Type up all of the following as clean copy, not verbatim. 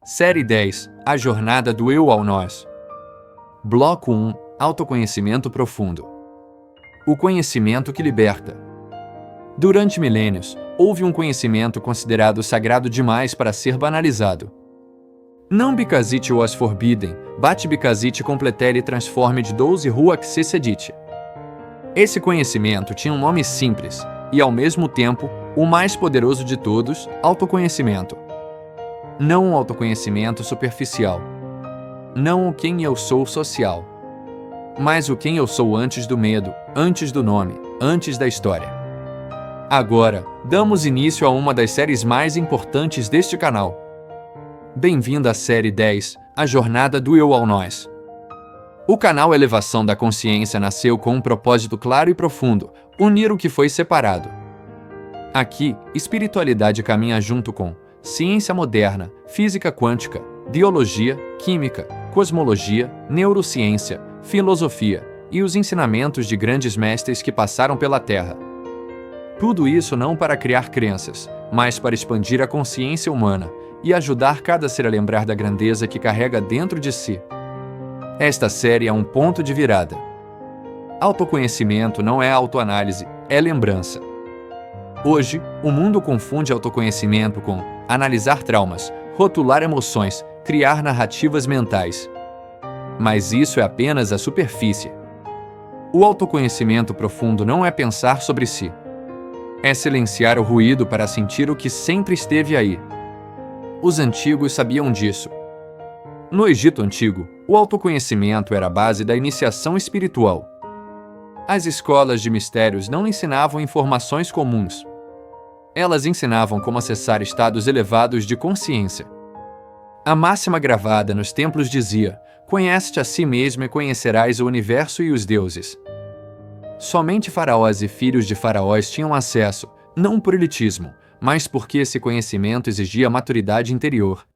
Série 10 – A Jornada do Eu ao Nós. Bloco 1 – Autoconhecimento Profundo. O conhecimento que liberta. Durante milênios, houve um conhecimento considerado sagrado demais para ser banalizado. Não because it was forbidden, but because it completely transformed those who accessed it. Esse conhecimento tinha um nome simples e, ao mesmo tempo, o mais poderoso de todos, autoconhecimento. Não o autoconhecimento superficial. Não o quem eu sou social. Mas o quem eu sou antes do medo, antes do nome, antes da história. Agora, damos início a uma das séries mais importantes deste canal. Bem-vindo à série 10, A Jornada do Eu ao Nós. O canal Elevação da Consciência nasceu com um propósito claro e profundo, unir o que foi separado. Aqui, espiritualidade caminha junto com ciência moderna, física quântica, biologia, química, cosmologia, neurociência, filosofia e os ensinamentos de grandes mestres que passaram pela Terra. Tudo isso não para criar crenças, mas para expandir a consciência humana e ajudar cada ser a lembrar da grandeza que carrega dentro de si. Esta série é um ponto de virada. Autoconhecimento não é autoanálise, é lembrança. Hoje, o mundo confunde autoconhecimento com analisar traumas, rotular emoções, criar narrativas mentais. Mas isso é apenas a superfície. O autoconhecimento profundo não é pensar sobre si. É silenciar o ruído para sentir o que sempre esteve aí. Os antigos sabiam disso. No Egito Antigo, o autoconhecimento era a base da iniciação espiritual. As escolas de mistérios não ensinavam informações comuns. Elas ensinavam como acessar estados elevados de consciência. A máxima gravada nos templos dizia: conhece-te a si mesmo e conhecerás o universo e os deuses. Somente faraós e filhos de faraós tinham acesso, não por elitismo, mas porque esse conhecimento exigia maturidade interior.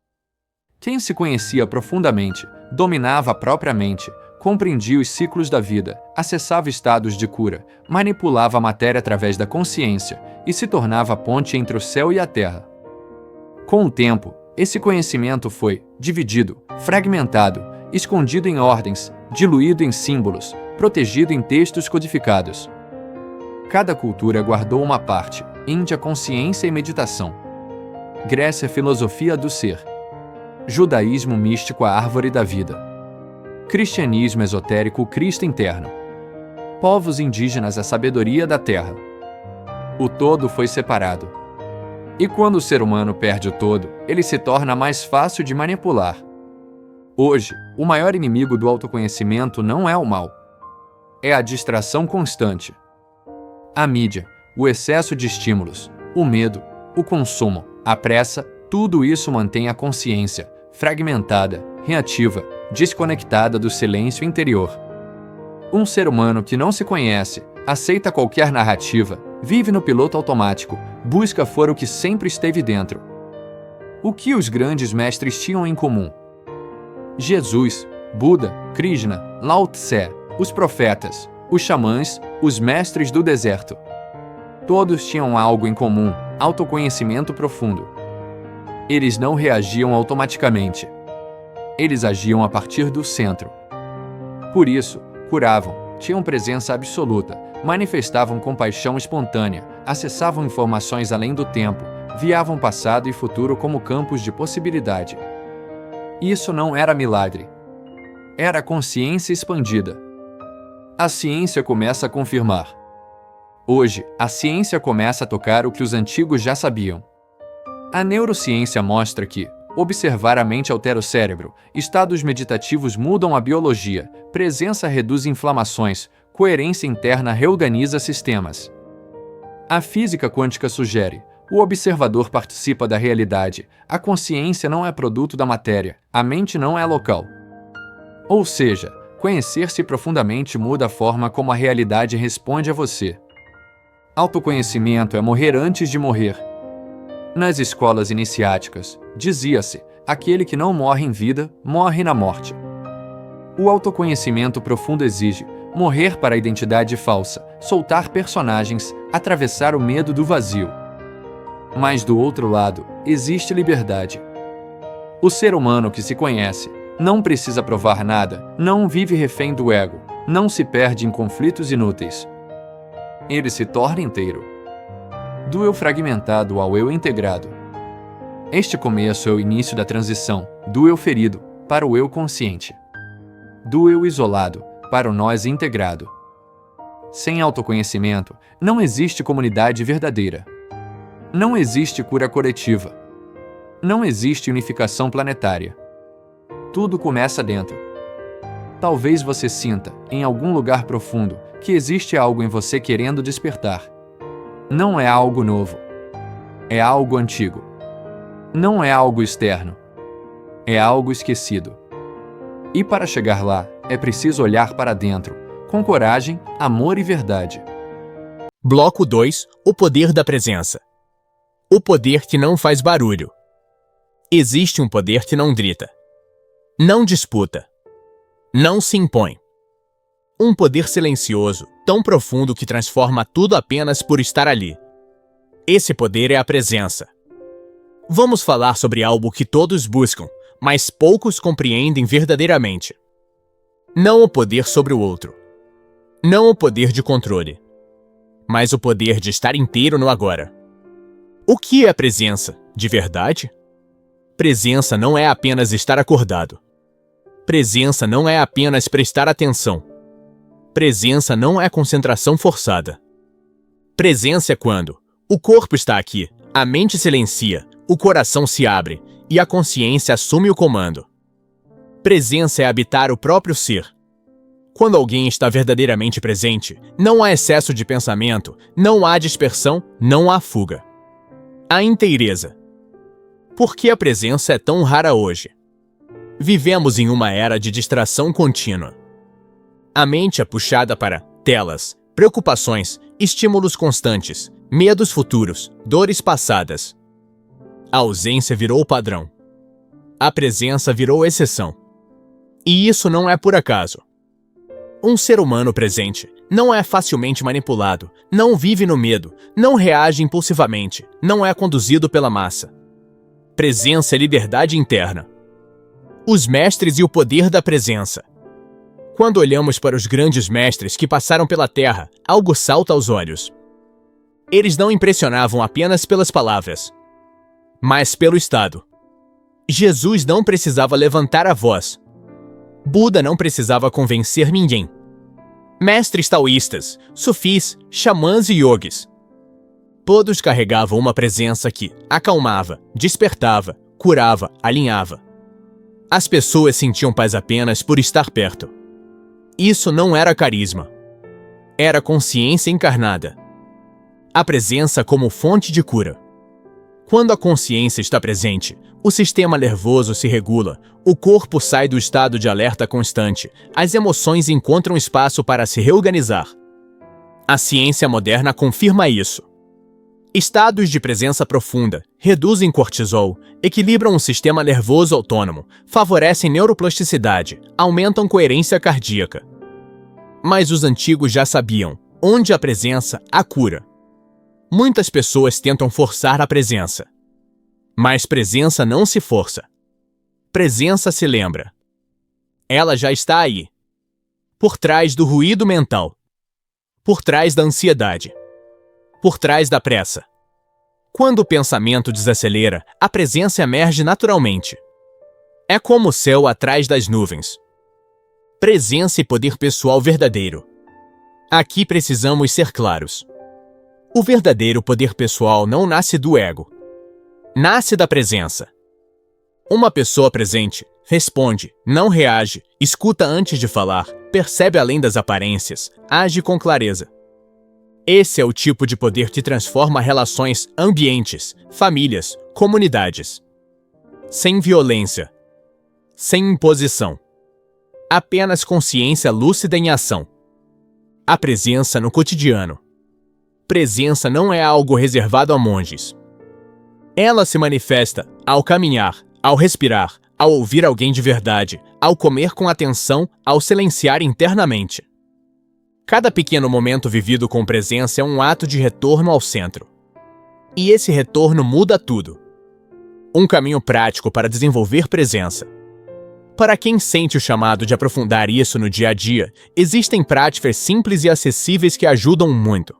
Quem se conhecia profundamente, dominava a própria mente, compreendia os ciclos da vida, acessava estados de cura, manipulava a matéria através da consciência e se tornava a ponte entre o céu e a terra. Com o tempo, esse conhecimento foi dividido, fragmentado, escondido em ordens, diluído em símbolos, protegido em textos codificados. Cada cultura guardou uma parte: Índia, consciência e meditação. Grécia, filosofia do ser. Judaísmo místico, a árvore da vida. Cristianismo esotérico, o Cristo interno. Povos indígenas, a sabedoria da terra. O todo foi separado. E quando o ser humano perde o todo, ele se torna mais fácil de manipular. Hoje, o maior inimigo do autoconhecimento não é o mal. É a distração constante. A mídia, o excesso de estímulos, o medo, o consumo, a pressa, tudo isso mantém a consciência fragmentada, reativa, desconectada do silêncio interior. Um ser humano que não se conhece, aceita qualquer narrativa, vive no piloto automático, busca fora o que sempre esteve dentro. O que os grandes mestres tinham em comum? Jesus, Buda, Krishna, Lao Tse, os profetas, os xamãs, os mestres do deserto. Todos tinham algo em comum: autoconhecimento profundo. Eles não reagiam automaticamente. Eles agiam a partir do centro. Por isso, curavam, tinham presença absoluta, manifestavam compaixão espontânea, acessavam informações além do tempo, viavam passado e futuro como campos de possibilidade. Isso não era milagre. Era consciência expandida. A ciência começa a confirmar. Hoje, a ciência começa a tocar o que os antigos já sabiam. A neurociência mostra que observar a mente altera o cérebro, estados meditativos mudam a biologia, presença reduz inflamações, coerência interna reorganiza sistemas. A física quântica sugere: o observador participa da realidade, a consciência não é produto da matéria, a mente não é local. Ou seja, conhecer-se profundamente muda a forma como a realidade responde a você. Autoconhecimento é morrer antes de morrer. Nas escolas iniciáticas, dizia-se: aquele que não morre em vida, morre na morte. O autoconhecimento profundo exige morrer para a identidade falsa, soltar personagens, atravessar o medo do vazio. Mas do outro lado, existe liberdade. O ser humano que se conhece não precisa provar nada, não vive refém do ego, não se perde em conflitos inúteis. Ele se torna inteiro. Do eu fragmentado ao eu integrado. Este começo é o início da transição do eu ferido para o eu consciente. Do eu isolado para o nós integrado. Sem autoconhecimento, não existe comunidade verdadeira. Não existe cura coletiva. Não existe unificação planetária. Tudo começa dentro. Talvez você sinta, em algum lugar profundo, que existe algo em você querendo despertar. Não é algo novo. É algo antigo. Não é algo externo. É algo esquecido. E para chegar lá, é preciso olhar para dentro, com coragem, amor e verdade. Bloco 2. O poder da presença. O poder que não faz barulho. Existe um poder que não grita. Não disputa. Não se impõe. Um poder silencioso, tão profundo que transforma tudo apenas por estar ali. Esse poder é a presença. Vamos falar sobre algo que todos buscam, mas poucos compreendem verdadeiramente. Não o poder sobre o outro. Não o poder de controle. Mas o poder de estar inteiro no agora. O que é a presença, de verdade? Presença não é apenas estar acordado. Presença não é apenas prestar atenção. Presença não é concentração forçada. Presença é quando o corpo está aqui, a mente silencia, o coração se abre e a consciência assume o comando. Presença é habitar o próprio ser. Quando alguém está verdadeiramente presente, não há excesso de pensamento, não há dispersão, não há fuga. A inteireza. Por que a presença é tão rara hoje? Vivemos em uma era de distração contínua. A mente é puxada para telas, preocupações, estímulos constantes, medos futuros, dores passadas. A ausência virou o padrão. A presença virou exceção. E isso não é por acaso. Um ser humano presente não é facilmente manipulado, não vive no medo, não reage impulsivamente, não é conduzido pela massa. Presença é liberdade interna. Os mestres e o poder da presença. Quando olhamos para os grandes mestres que passaram pela Terra, algo salta aos olhos. Eles não impressionavam apenas pelas palavras, mas pelo estado. Jesus não precisava levantar a voz. Buda não precisava convencer ninguém. Mestres taoístas, sufis, xamãs e yogis. Todos carregavam uma presença que acalmava, despertava, curava, alinhava. As pessoas sentiam paz apenas por estar perto. Isso não era carisma. Era consciência encarnada. A presença como fonte de cura. Quando a consciência está presente, o sistema nervoso se regula, o corpo sai do estado de alerta constante, as emoções encontram espaço para se reorganizar. A ciência moderna confirma isso. Estados de presença profunda reduzem cortisol, equilibram o sistema nervoso autônomo, favorecem neuroplasticidade, aumentam coerência cardíaca. Mas os antigos já sabiam, onde a presença, há cura. Muitas pessoas tentam forçar a presença. Mas presença não se força. Presença se lembra. Ela já está aí. Por trás do ruído mental. Por trás da ansiedade. Por trás da pressa. Quando o pensamento desacelera, a presença emerge naturalmente. É como o céu atrás das nuvens. Presença e poder pessoal verdadeiro. Aqui precisamos ser claros. O verdadeiro poder pessoal não nasce do ego. Nasce da presença. Uma pessoa presente responde, não reage, escuta antes de falar, percebe além das aparências, age com clareza. Esse é o tipo de poder que transforma relações, ambientes, famílias, comunidades. Sem violência. Sem imposição. Apenas consciência lúcida em ação. A presença no cotidiano. Presença não é algo reservado a monges. Ela se manifesta ao caminhar, ao respirar, ao ouvir alguém de verdade, ao comer com atenção, ao silenciar internamente. Cada pequeno momento vivido com presença é um ato de retorno ao centro. E esse retorno muda tudo. Um caminho prático para desenvolver presença. Para quem sente o chamado de aprofundar isso no dia a dia, existem práticas simples e acessíveis que ajudam muito.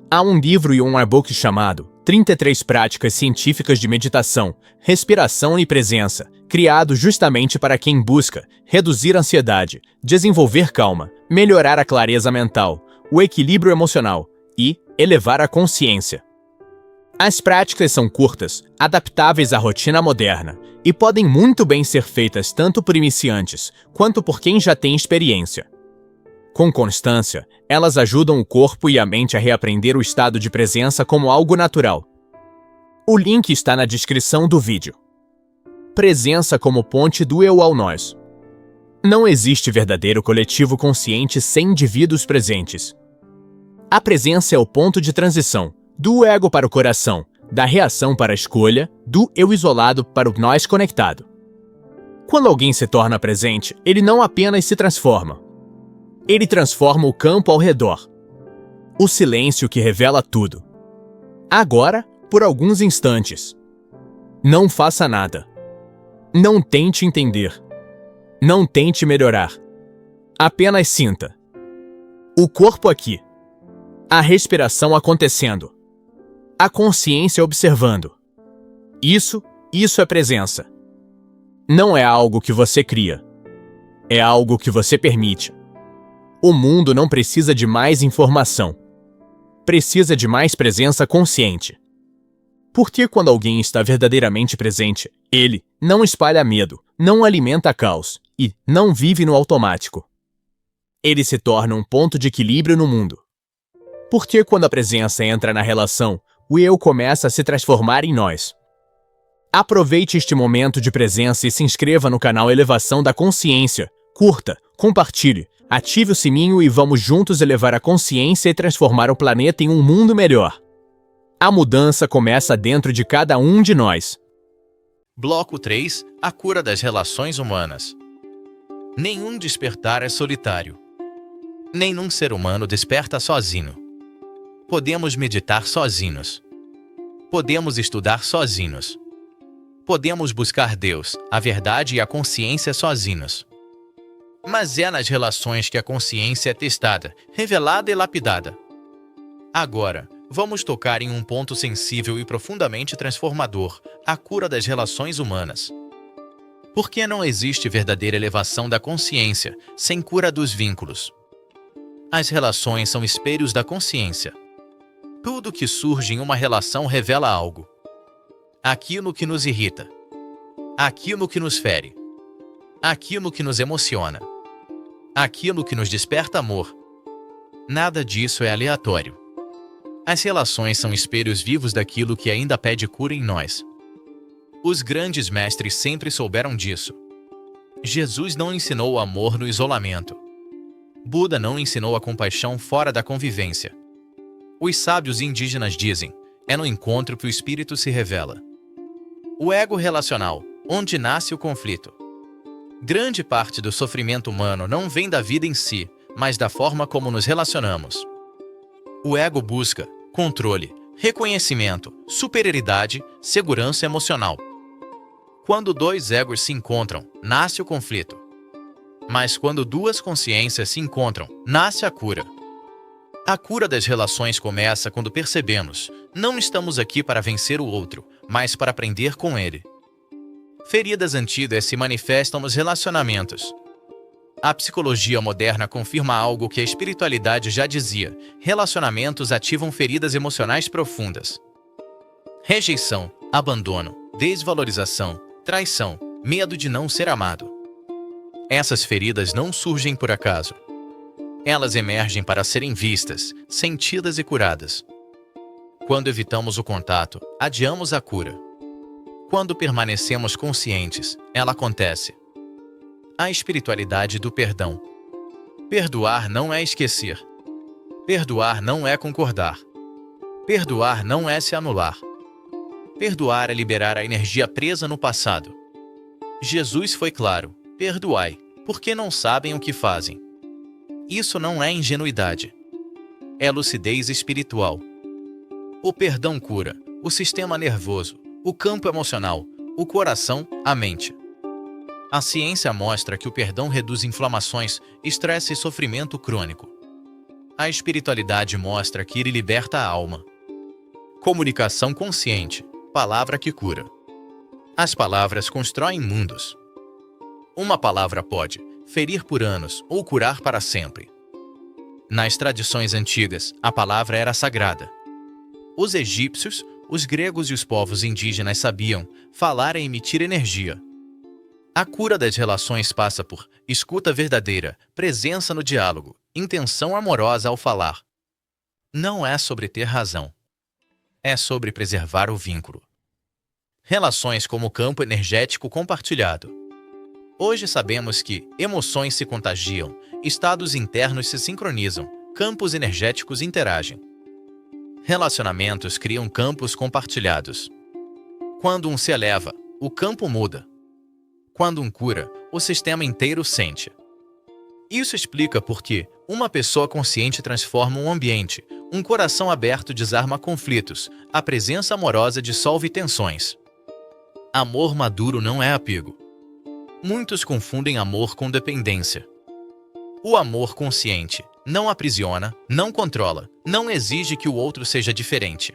Há um livro e um e-book chamado 33 Práticas Científicas de Meditação, Respiração e Presença, criado justamente para quem busca reduzir a ansiedade, desenvolver calma, melhorar a clareza mental, o equilíbrio emocional e elevar a consciência. As práticas são curtas, adaptáveis à rotina moderna e podem muito bem ser feitas tanto por iniciantes quanto por quem já tem experiência. Com constância, elas ajudam o corpo e a mente a reaprender o estado de presença como algo natural. O link está na descrição do vídeo. Presença como ponte do eu ao nós. Não existe verdadeiro coletivo consciente sem indivíduos presentes. A presença é o ponto de transição do ego para o coração, da reação para a escolha, do eu isolado para o nós conectado. Quando alguém se torna presente, ele não apenas se transforma. Ele transforma o campo ao redor. O silêncio que revela tudo. Agora, por alguns instantes. Não faça nada. Não tente entender. Não tente melhorar. Apenas sinta. O corpo aqui. A respiração acontecendo. A consciência observando. Isso é presença. Não é algo que você cria. É algo que você permite. O mundo não precisa de mais informação. Precisa de mais presença consciente. Porque quando alguém está verdadeiramente presente, ele não espalha medo, não alimenta caos e não vive no automático. Ele se torna um ponto de equilíbrio no mundo. Porque quando a presença entra na relação, o eu começa a se transformar em nós. Aproveite este momento de presença e se inscreva no canal Elevação da Consciência. Curta, compartilhe, ative o sininho e vamos juntos elevar a consciência e transformar o planeta em um mundo melhor. A mudança começa dentro de cada um de nós. Bloco 3. A cura das relações humanas. Nenhum despertar é solitário. Nenhum ser humano desperta sozinho. Podemos meditar sozinhos. Podemos estudar sozinhos. Podemos buscar Deus, a verdade e a consciência sozinhos. Mas é nas relações que a consciência é testada, revelada e lapidada. Agora, vamos tocar em um ponto sensível e profundamente transformador, a cura das relações humanas. Porque não existe verdadeira elevação da consciência sem cura dos vínculos. As relações são espelhos da consciência. Tudo que surge em uma relação revela algo. Aquilo que nos irrita. Aquilo que nos fere. Aquilo que nos emociona. Aquilo que nos desperta amor. Nada disso é aleatório. As relações são espelhos vivos daquilo que ainda pede cura em nós. Os grandes mestres sempre souberam disso. Jesus não ensinou o amor no isolamento. Buda não ensinou a compaixão fora da convivência. Os sábios indígenas dizem, é no encontro que o espírito se revela. O ego relacional, onde nasce o conflito. Grande parte do sofrimento humano não vem da vida em si, mas da forma como nos relacionamos. O ego busca controle, reconhecimento, superioridade, segurança emocional. Quando dois egos se encontram, nasce o conflito. Mas quando duas consciências se encontram, nasce a cura. A cura das relações começa quando percebemos, não estamos aqui para vencer o outro, mas para aprender com ele. Feridas antigas se manifestam nos relacionamentos. A psicologia moderna confirma algo que a espiritualidade já dizia: relacionamentos ativam feridas emocionais profundas. Rejeição, abandono, desvalorização, traição, medo de não ser amado. Essas feridas não surgem por acaso. Elas emergem para serem vistas, sentidas e curadas. Quando evitamos o contato, adiamos a cura. Quando permanecemos conscientes, ela acontece. A espiritualidade do perdão. Perdoar não é esquecer. Perdoar não é concordar. Perdoar não é se anular. Perdoar é liberar a energia presa no passado. Jesus foi claro: perdoai, porque não sabem o que fazem. Isso não é ingenuidade. É lucidez espiritual. O perdão cura o sistema nervoso, o campo emocional, o coração, a mente. A ciência mostra que o perdão reduz inflamações, estresse e sofrimento crônico. A espiritualidade mostra que ele liberta a alma. Comunicação consciente, palavra que cura. As palavras constroem mundos. Uma palavra pode ferir por anos ou curar para sempre. Nas tradições antigas, a palavra era sagrada. Os egípcios, os gregos e os povos indígenas sabiam falar e emitir energia. A cura das relações passa por escuta verdadeira, presença no diálogo, intenção amorosa ao falar. Não é sobre ter razão. É sobre preservar o vínculo. Relações como campo energético compartilhado. Hoje sabemos que emoções se contagiam, estados internos se sincronizam, campos energéticos interagem. Relacionamentos criam campos compartilhados. Quando um se eleva, o campo muda. Quando um cura, o sistema inteiro sente. Isso explica por que uma pessoa consciente transforma um ambiente, um coração aberto desarma conflitos, a presença amorosa dissolve tensões. Amor maduro não é apego. Muitos confundem amor com dependência. O amor consciente não aprisiona, não controla, não exige que o outro seja diferente.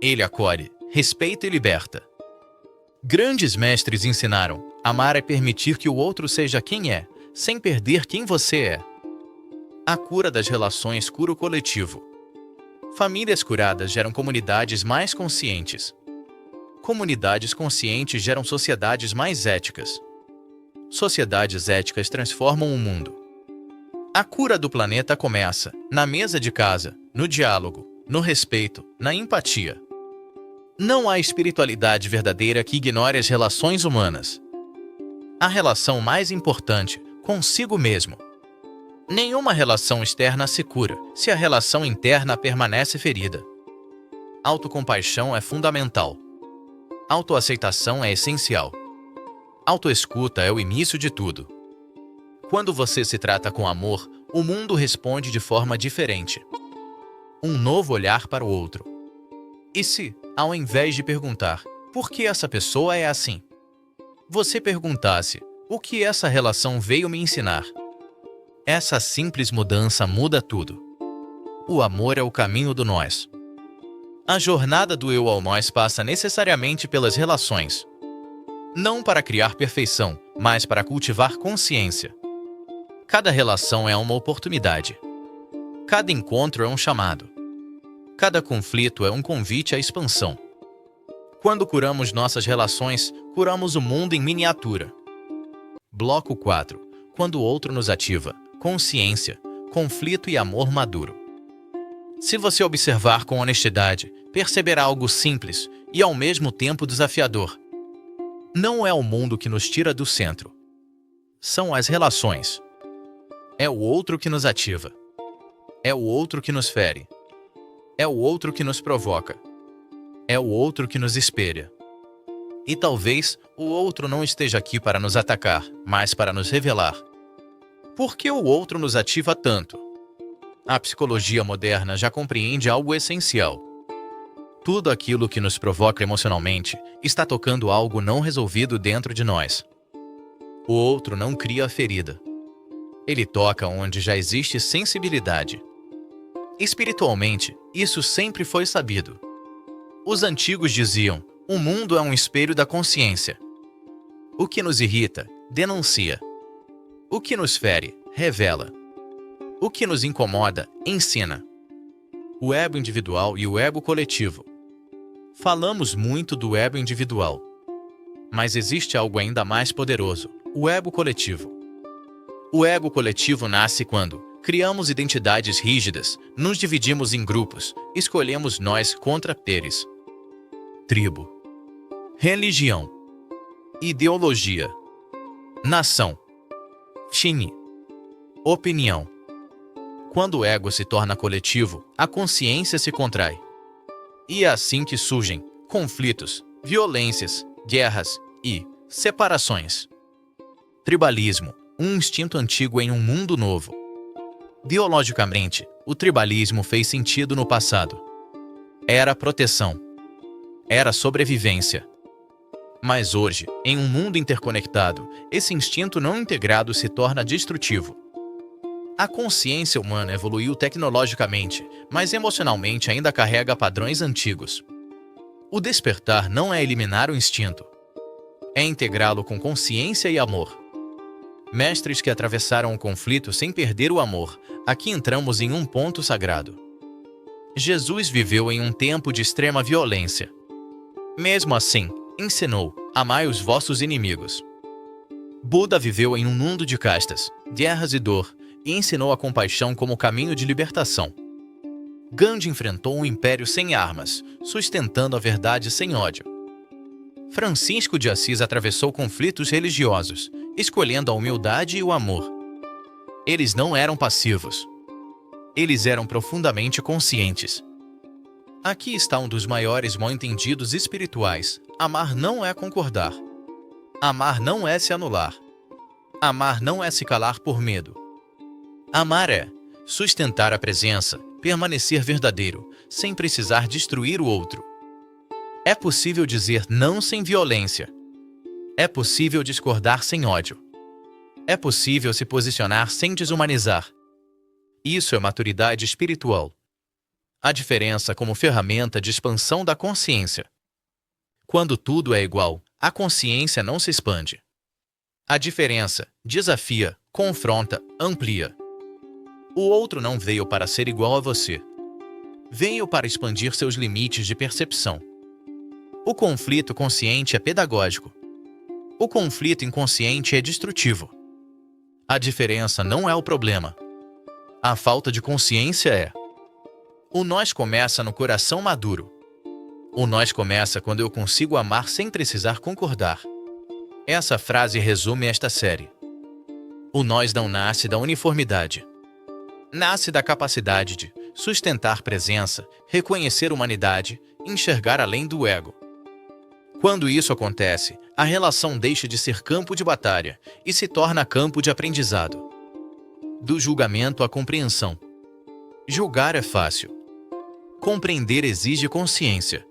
Ele acolhe, respeita e liberta. Grandes mestres ensinaram: amar é permitir que o outro seja quem é, sem perder quem você é. A cura das relações cura o coletivo. Famílias curadas geram comunidades mais conscientes. Comunidades conscientes geram sociedades mais éticas. Sociedades éticas transformam o mundo. A cura do planeta começa na mesa de casa, no diálogo, no respeito, na empatia. Não há espiritualidade verdadeira que ignore as relações humanas. A relação mais importante, consigo mesmo. Nenhuma relação externa se cura se a relação interna permanece ferida. Autocompaixão é fundamental. Autoaceitação é essencial. Autoescuta é o início de tudo. Quando você se trata com amor, o mundo responde de forma diferente. Um novo olhar para o outro. E se, ao invés de perguntar, por que essa pessoa é assim, você perguntasse, o que essa relação veio me ensinar? Essa simples mudança muda tudo. O amor é o caminho do nós. A jornada do eu ao nós passa necessariamente pelas relações. Não para criar perfeição, mas para cultivar consciência. Cada relação é uma oportunidade. Cada encontro é um chamado. Cada conflito é um convite à expansão. Quando curamos nossas relações, curamos o mundo em miniatura. Bloco 4. Quando o outro nos ativa, consciência, conflito e amor maduro. Se você observar com honestidade, perceberá algo simples e ao mesmo tempo desafiador. Não é o mundo que nos tira do centro. São as relações. É o outro que nos ativa. É o outro que nos fere. É o outro que nos provoca. É o outro que nos espelha. E talvez o outro não esteja aqui para nos atacar, mas para nos revelar. Por que o outro nos ativa tanto? A psicologia moderna já compreende algo essencial. Tudo aquilo que nos provoca emocionalmente está tocando algo não resolvido dentro de nós. O outro não cria a ferida. Ele toca onde já existe sensibilidade. Espiritualmente, isso sempre foi sabido. Os antigos diziam: o mundo é um espelho da consciência. O que nos irrita, denuncia. O que nos fere, revela. O que nos incomoda, ensina. O ego individual e o ego coletivo. Falamos muito do ego individual. Mas existe algo ainda mais poderoso: o ego coletivo. O ego coletivo nasce quando criamos identidades rígidas, nos dividimos em grupos, escolhemos nós contra eles. Tribo. Religião. Ideologia. Nação. Time. Opinião. Quando o ego se torna coletivo, a consciência se contrai. E é assim que surgem conflitos, violências, guerras e separações. Tribalismo, um instinto antigo em um mundo novo. Biologicamente, o tribalismo fez sentido no passado. Era proteção. Era sobrevivência. Mas hoje, em um mundo interconectado, esse instinto não integrado se torna destrutivo. A consciência humana evoluiu tecnologicamente, mas emocionalmente ainda carrega padrões antigos. O despertar não é eliminar o instinto, é integrá-lo com consciência e amor. Mestres que atravessaram o conflito sem perder o amor, aqui entramos em um ponto sagrado. Jesus viveu em um tempo de extrema violência. Mesmo assim, ensinou: amai os vossos inimigos. Buda viveu em um mundo de castas, guerras e dor, e ensinou a compaixão como caminho de libertação. Gandhi enfrentou um império sem armas, sustentando a verdade sem ódio. Francisco de Assis atravessou conflitos religiosos, escolhendo a humildade e o amor. Eles não eram passivos. Eles eram profundamente conscientes. Aqui está um dos maiores mal-entendidos espirituais: amar não é concordar. Amar não é se anular. Amar não é se calar por medo. Amar é sustentar a presença, permanecer verdadeiro, sem precisar destruir o outro. É possível dizer não sem violência. É possível discordar sem ódio. É possível se posicionar sem desumanizar. Isso é maturidade espiritual. A diferença como ferramenta de expansão da consciência. Quando tudo é igual, a consciência não se expande. A diferença desafia, confronta, amplia. O outro não veio para ser igual a você. Veio para expandir seus limites de percepção. O conflito consciente é pedagógico. O conflito inconsciente é destrutivo. A diferença não é o problema. A falta de consciência é. O nós começa no coração maduro. O nós começa quando eu consigo amar sem precisar concordar. Essa frase resume esta série. O nós não nasce da uniformidade. Nasce da capacidade de sustentar presença, reconhecer humanidade, enxergar além do ego. Quando isso acontece, a relação deixa de ser campo de batalha e se torna campo de aprendizado. Do julgamento à compreensão. Julgar é fácil. Compreender exige consciência.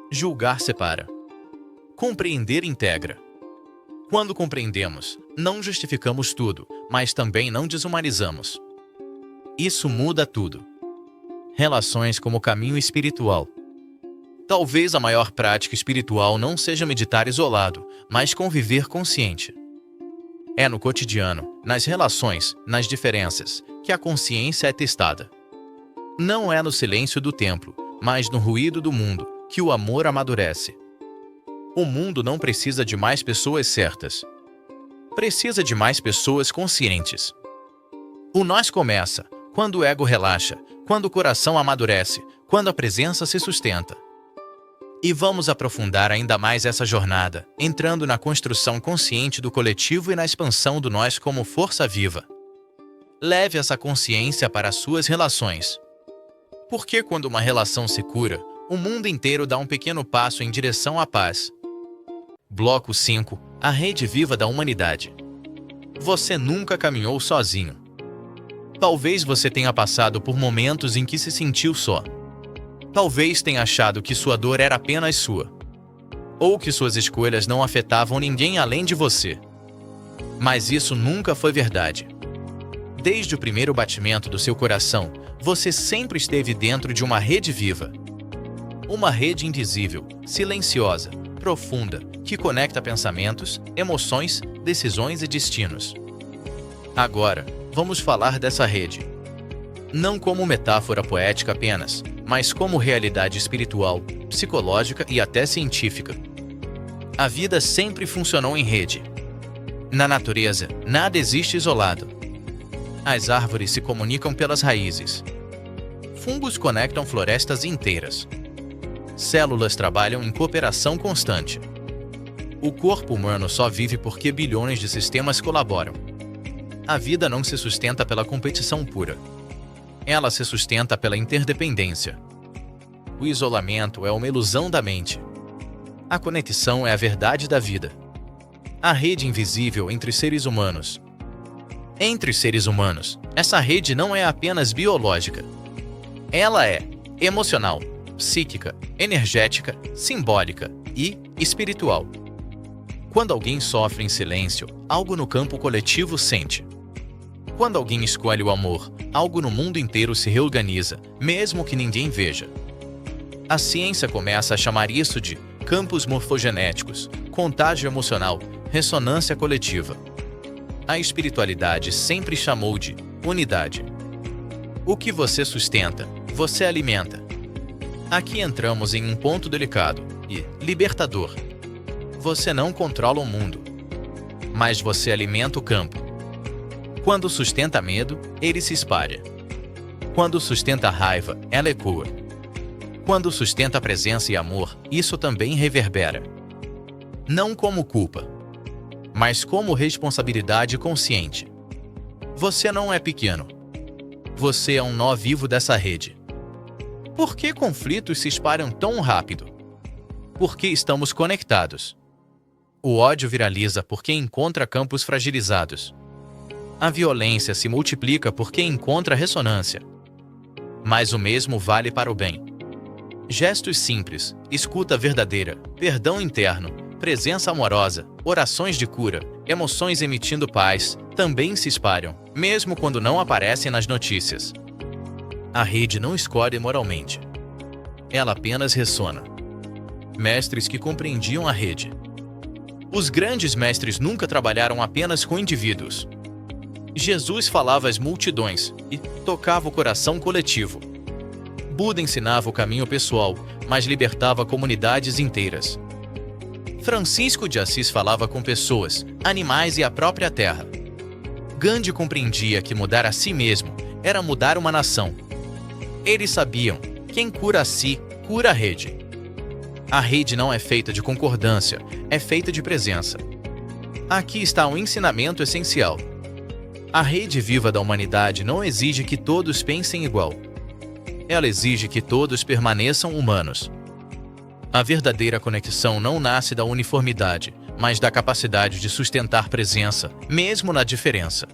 Julgar separa. Compreender integra. Quando compreendemos, não justificamos tudo, mas também não desumanizamos. Isso muda tudo. Relações como caminho espiritual. Talvez a maior prática espiritual não seja meditar isolado, mas conviver consciente. É no cotidiano, nas relações, nas diferenças, que a consciência é testada. Não é no silêncio do templo, mas no ruído do mundo, que o amor amadurece. O mundo não precisa de mais pessoas certas. Precisa de mais pessoas conscientes. O nós começa quando o ego relaxa, quando o coração amadurece, quando a presença se sustenta. E vamos aprofundar ainda mais essa jornada, entrando na construção consciente do coletivo e na expansão do nós como força viva. Leve essa consciência para as suas relações. Porque quando uma relação se cura, o mundo inteiro dá um pequeno passo em direção à paz. Bloco 5. A rede viva da humanidade. Você nunca caminhou sozinho. Talvez você tenha passado por momentos em que se sentiu só. Talvez tenha achado que sua dor era apenas sua. Ou que suas escolhas não afetavam ninguém além de você. Mas isso nunca foi verdade. Desde o primeiro batimento do seu coração, você sempre esteve dentro de uma rede viva. Uma rede invisível, silenciosa, profunda, que conecta pensamentos, emoções, decisões e destinos. Agora, vamos falar dessa rede. Não como metáfora poética apenas, mas como realidade espiritual, psicológica e até científica. A vida sempre funcionou em rede. Na natureza, nada existe isolado. As árvores se comunicam pelas raízes. Fungos conectam florestas inteiras. Células trabalham em cooperação constante. O corpo humano só vive porque bilhões de sistemas colaboram. A vida não se sustenta pela competição pura. Ela se sustenta pela interdependência. O isolamento é uma ilusão da mente. A conexão é a verdade da vida. A rede invisível entre seres humanos. Entre seres humanos, essa rede não é apenas biológica. Ela é emocional, psíquica, energética, simbólica e espiritual. Quando alguém sofre em silêncio, algo no campo coletivo sente. Quando alguém escolhe o amor, algo no mundo inteiro se reorganiza, mesmo que ninguém veja. A ciência começa a chamar isso de campos morfogenéticos, contágio emocional, ressonância coletiva. A espiritualidade sempre chamou de unidade. O que você sustenta, você alimenta. Aqui entramos em um ponto delicado e libertador. Você não controla o mundo, mas você alimenta o campo. Quando sustenta medo, ele se espalha. Quando sustenta raiva, ela ecoa. Quando sustenta presença e amor, isso também reverbera. Não como culpa, mas como responsabilidade consciente. Você não é pequeno. Você é um nó vivo dessa rede. Por que conflitos se espalham tão rápido? Porque estamos conectados. O ódio viraliza porque encontra campos fragilizados. A violência se multiplica porque encontra ressonância. Mas o mesmo vale para o bem. Gestos simples, escuta verdadeira, perdão interno, presença amorosa, orações de cura, emoções emitindo paz, também se espalham, mesmo quando não aparecem nas notícias. A rede não escolhe moralmente. Ela apenas ressona. Mestres que compreendiam a rede. Os grandes mestres nunca trabalharam apenas com indivíduos. Jesus falava às multidões e tocava o coração coletivo. Buda ensinava o caminho pessoal, mas libertava comunidades inteiras. Francisco de Assis falava com pessoas, animais e a própria terra. Gandhi compreendia que mudar a si mesmo era mudar uma nação. Eles sabiam, quem cura a si, cura a rede. A rede não é feita de concordância, é feita de presença. Aqui está um ensinamento essencial. A rede viva da humanidade não exige que todos pensem igual. Ela exige que todos permaneçam humanos. A verdadeira conexão não nasce da uniformidade, mas da capacidade de sustentar presença, mesmo na diferença.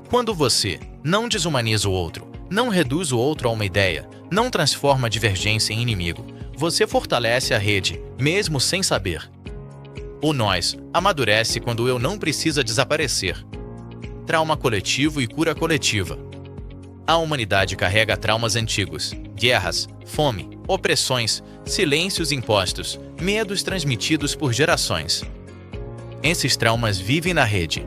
Quando você não desumaniza o outro, não reduz o outro a uma ideia, não transforma a divergência em inimigo, você fortalece a rede, mesmo sem saber. O nós amadurece quando o eu não precisa desaparecer. Trauma coletivo e cura coletiva. A humanidade carrega traumas antigos, guerras, fome, opressões, silêncios impostos, medos transmitidos por gerações. Esses traumas vivem na rede.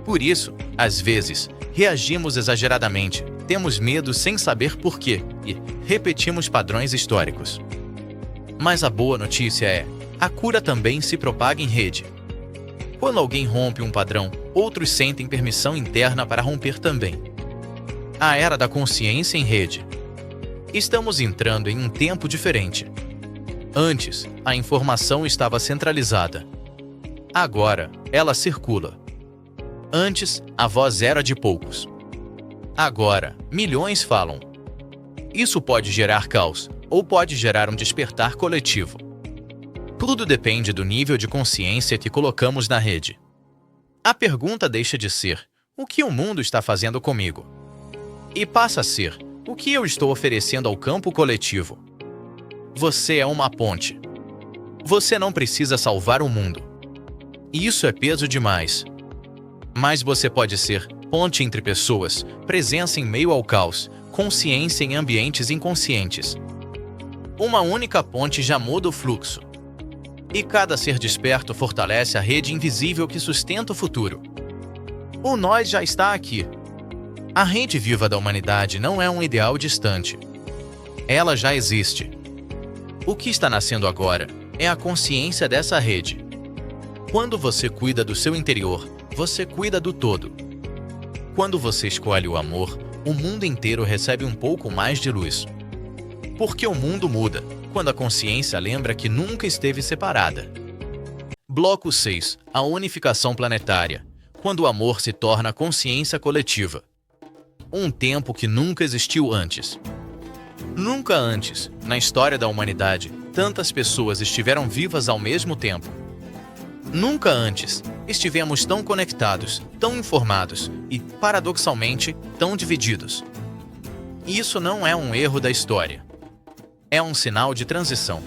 Por isso, às vezes, reagimos exageradamente, temos medo sem saber por quê e repetimos padrões históricos. Mas a boa notícia é, a cura também se propaga em rede. Quando alguém rompe um padrão, outros sentem permissão interna para romper também. A era da consciência em rede. Estamos entrando em um tempo diferente. Antes, a informação estava centralizada. Agora, ela circula. Antes, a voz era de poucos. Agora, milhões falam. Isso pode gerar caos, ou pode gerar um despertar coletivo. Tudo depende do nível de consciência que colocamos na rede. A pergunta deixa de ser, o que o mundo está fazendo comigo? E passa a ser, o que eu estou oferecendo ao campo coletivo? Você é uma ponte. Você não precisa salvar o mundo. Isso é peso demais. Mas você pode ser ponte entre pessoas, presença em meio ao caos, consciência em ambientes inconscientes. Uma única ponte já muda o fluxo. E cada ser desperto fortalece a rede invisível que sustenta o futuro. O nós já está aqui. A rede viva da humanidade não é um ideal distante. Ela já existe. O que está nascendo agora é a consciência dessa rede. Quando você cuida do seu interior, você cuida do todo. Quando você escolhe o amor, o mundo inteiro recebe um pouco mais de luz. Porque o mundo muda, quando a consciência lembra que nunca esteve separada. Bloco 6. A unificação planetária. Quando o amor se torna consciência coletiva. Um tempo que nunca existiu antes. Nunca antes, na história da humanidade, tantas pessoas estiveram vivas ao mesmo tempo. Nunca antes estivemos tão conectados, tão informados e, paradoxalmente, tão divididos. Isso não é um erro da história. É um sinal de transição.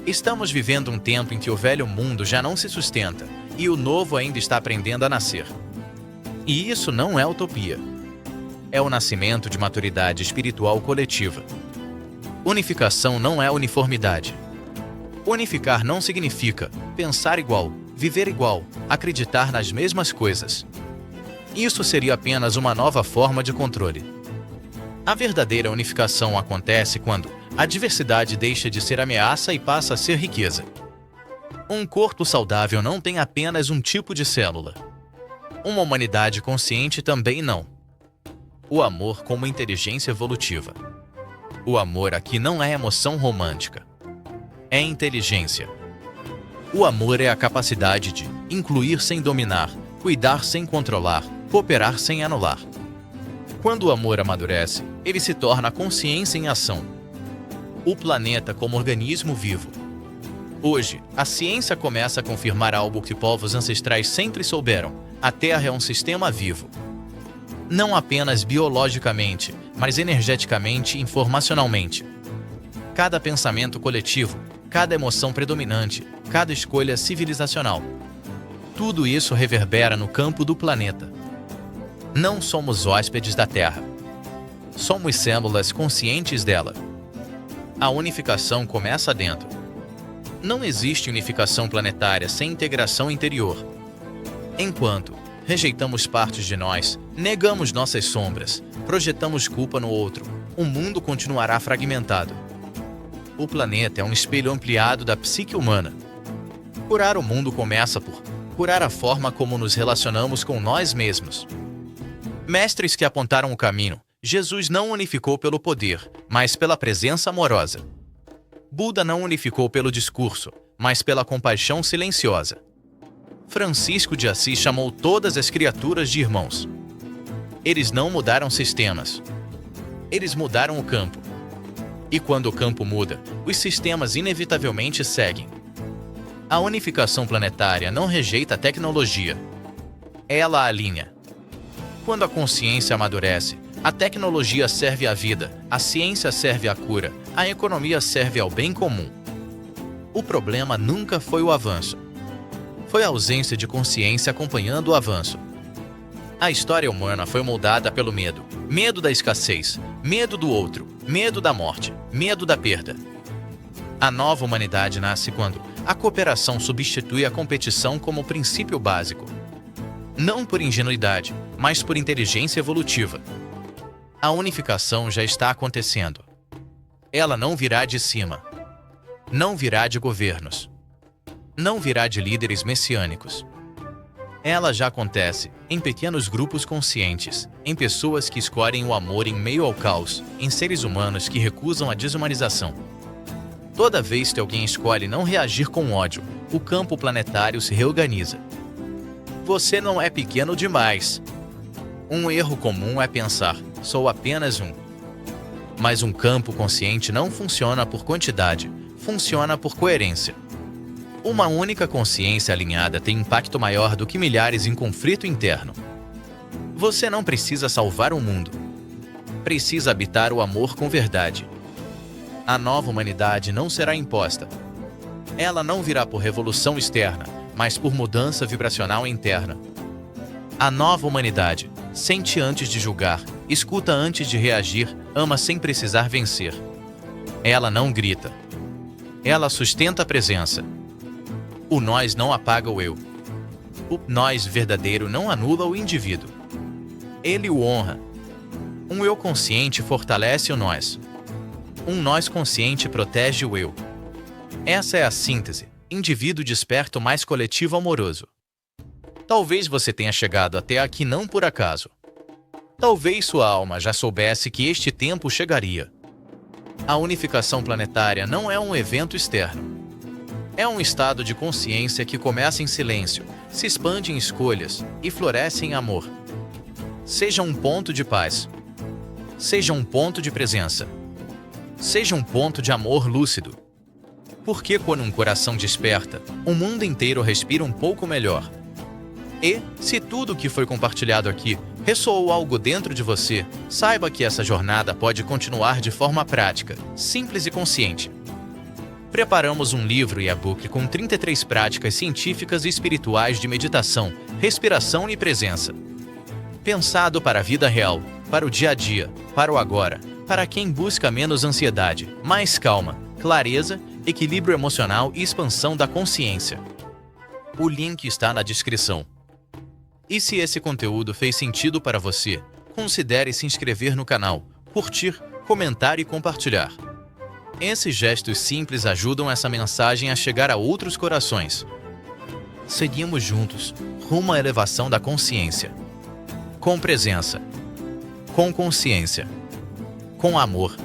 Estamos vivendo um tempo em que o velho mundo já não se sustenta e o novo ainda está aprendendo a nascer. E isso não é utopia. É o nascimento de maturidade espiritual coletiva. Unificação não é uniformidade. Unificar não significa pensar igual, viver igual, acreditar nas mesmas coisas. Isso seria apenas uma nova forma de controle. A verdadeira unificação acontece quando a diversidade deixa de ser ameaça e passa a ser riqueza. Um corpo saudável não tem apenas um tipo de célula. Uma humanidade consciente também não. O amor como inteligência evolutiva. O amor aqui não é emoção romântica. É inteligência. O amor é a capacidade de incluir sem dominar, cuidar sem controlar, cooperar sem anular. Quando o amor amadurece, ele se torna consciência em ação. O planeta como organismo vivo. Hoje, a ciência começa a confirmar algo que povos ancestrais sempre souberam: a Terra é um sistema vivo. Não apenas biologicamente, mas energeticamente e informacionalmente. Cada pensamento coletivo, cada emoção predominante, cada escolha civilizacional. Tudo isso reverbera no campo do planeta. Não somos hóspedes da Terra. Somos células conscientes dela. A unificação começa dentro. Não existe unificação planetária sem integração interior. Enquanto rejeitamos partes de nós, negamos nossas sombras, projetamos culpa no outro, o mundo continuará fragmentado. O planeta é um espelho ampliado da psique humana. Curar o mundo começa por curar a forma como nos relacionamos com nós mesmos. Mestres que apontaram o caminho, Jesus não unificou pelo poder, mas pela presença amorosa. Buda não unificou pelo discurso, mas pela compaixão silenciosa. Francisco de Assis chamou todas as criaturas de irmãos. Eles não mudaram sistemas. Eles mudaram o campo. E quando o campo muda, os sistemas inevitavelmente seguem. A unificação planetária não rejeita a tecnologia. Ela a alinha. Quando a consciência amadurece, a tecnologia serve à vida, a ciência serve à cura, a economia serve ao bem comum. O problema nunca foi o avanço. Foi a ausência de consciência acompanhando o avanço. A história humana foi moldada pelo medo. Medo da escassez, medo do outro, medo da morte, medo da perda. A nova humanidade nasce quando a cooperação substitui a competição como princípio básico. Não por ingenuidade, mas por inteligência evolutiva. A unificação já está acontecendo. Ela não virá de cima. Não virá de governos. Não virá de líderes messiânicos. Ela já acontece em pequenos grupos conscientes, em pessoas que escolhem o amor em meio ao caos, em seres humanos que recusam a desumanização. Toda vez que alguém escolhe não reagir com ódio, o campo planetário se reorganiza. Você não é pequeno demais. Um erro comum é pensar, sou apenas um. Mas um campo consciente não funciona por quantidade, funciona por coerência. Uma única consciência alinhada tem impacto maior do que milhares em conflito interno. Você não precisa salvar o mundo. Precisa habitar o amor com verdade. A nova humanidade não será imposta. Ela não virá por revolução externa, mas por mudança vibracional interna. A nova humanidade sente antes de julgar, escuta antes de reagir, ama sem precisar vencer. Ela não grita. Ela sustenta a presença. O nós não apaga o eu. O nós verdadeiro não anula o indivíduo. Ele o honra. Um eu consciente fortalece o nós. Um nós consciente protege o eu. Essa é a síntese. Indivíduo desperto mais coletivo amoroso. Talvez você tenha chegado até aqui não por acaso. Talvez sua alma já soubesse que este tempo chegaria. A unificação planetária não é um evento externo. É um estado de consciência que começa em silêncio, se expande em escolhas e floresce em amor. Seja um ponto de paz. Seja um ponto de presença. Seja um ponto de amor lúcido. Porque quando um coração desperta, o mundo inteiro respira um pouco melhor. E, se tudo o que foi compartilhado aqui Ressoou algo dentro de você? Saiba que essa jornada pode continuar de forma prática, simples e consciente. Preparamos um livro e e-book com 33 práticas científicas e espirituais de meditação, respiração e presença. Pensado para a vida real, para o dia a dia, para o agora, para quem busca menos ansiedade, mais calma, clareza, equilíbrio emocional e expansão da consciência. O link está na descrição. E se esse conteúdo fez sentido para você, considere se inscrever no canal, curtir, comentar e compartilhar. Esses gestos simples ajudam essa mensagem a chegar a outros corações. Seguimos juntos, rumo à elevação da consciência. Com presença. Com consciência. Com amor.